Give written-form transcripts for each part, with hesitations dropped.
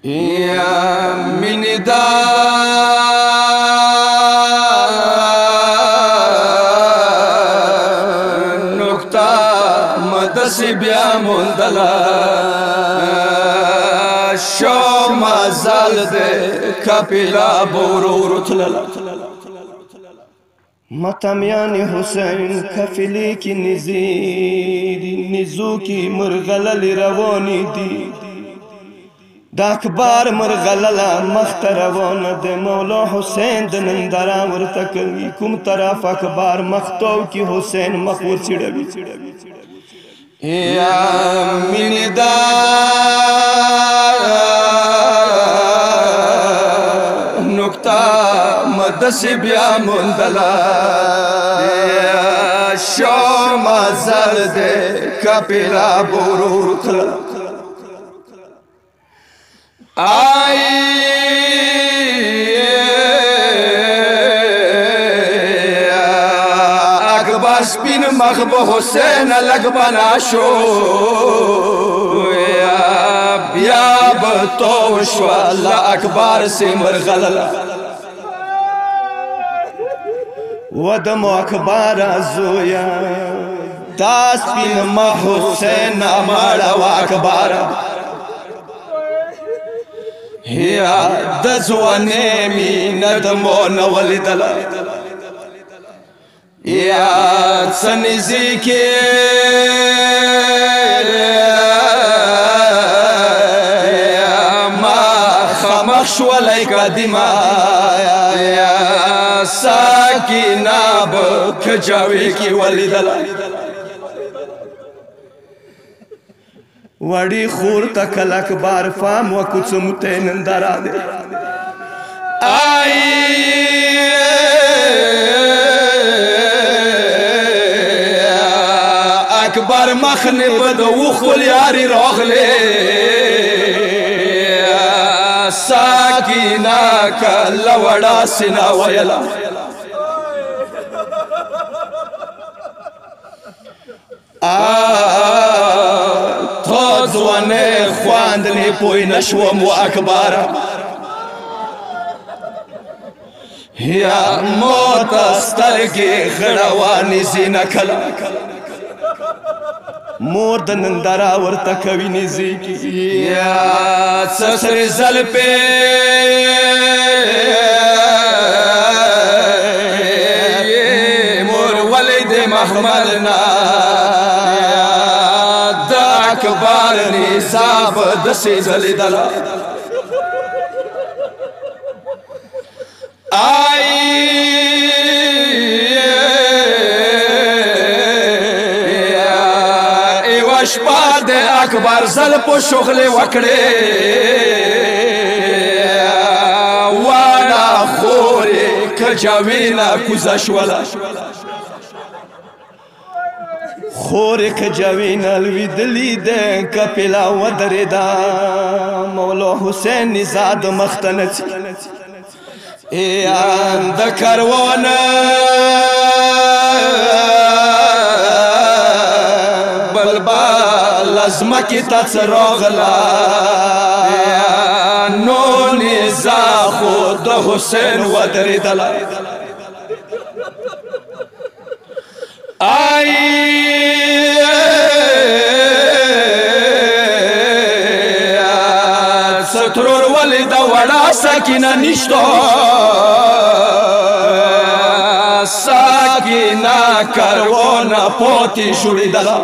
یا مینې دا نقطه مدسې بیا موندله شو مزل دې کپیلا به ورو ورو تلله متمیان حسین کفلی کی نزیدی نزو کی مرغلل روانی دی دا اکبار مرغلل مخت روان دی مولا حسین د نندرا ورتکوی کم طرف اکبار مختو کی حسین مخور چڑوی یا مینې دا نقطه مدسې بیا موندله شو مزل دې کپیلا به ورو ورو تلله اکبر سپین مخ به حسین لږ بنا شو بیا به تو شوه له اکبر سې مرغلله ودم اکبر زویا دا سپین مخ حسین ماړه و اکبر یا د ځوانۍ مینه د مونه ولیدله یا څه نږدې ما خامخ شولی قدیمه یا ساکینه به کجاوې کې ولیدله وړي خور تکل اکبر فام و کوڅمته نندرا دے اکبر مخنی بد وخل یاری راغلی ساکینا کل وڑا سنا ویلا تو ځوانۍ خواندنې پوی نشوم و اکبره یا مور ته سترګې غړوانې زینه کله مور د نندرا ورته کوي نږدې یا څه سرې زلفې مور ولې د محمد نه د اکبر نصاب دسې ځلېدله شپه د اکبر زلفو شغلې وکړې واړه خورې کجاوینه کوزه شوله خور کجاوینه لویدلې ده کپیلا ودرېده مولا حسین نزاد مخته نڅي د کاروانه زمکی تا څه راغله نو نیزه خو د حسین ودرېدله څه ترور ولې د وړه سکینه نشته سکینه کاروانه پاتې شوړېدله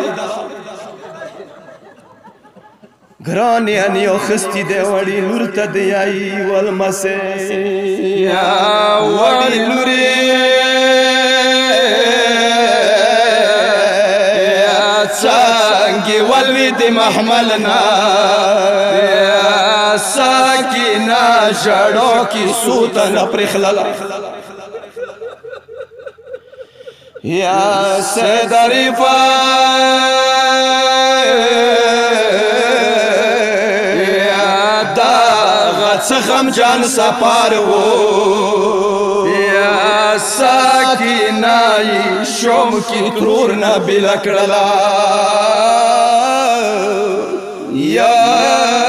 گرانی انیو خستی دے وڑی لور تا دیائی والمسے وڑی سترګې ولوي د محملنا ساکینه ژړو کیسو ته نه پرېښلله یا سید عرفات دغه څه غمجان سفر و یا ساکینه یې شوم کې ترور نه بېله کړله یا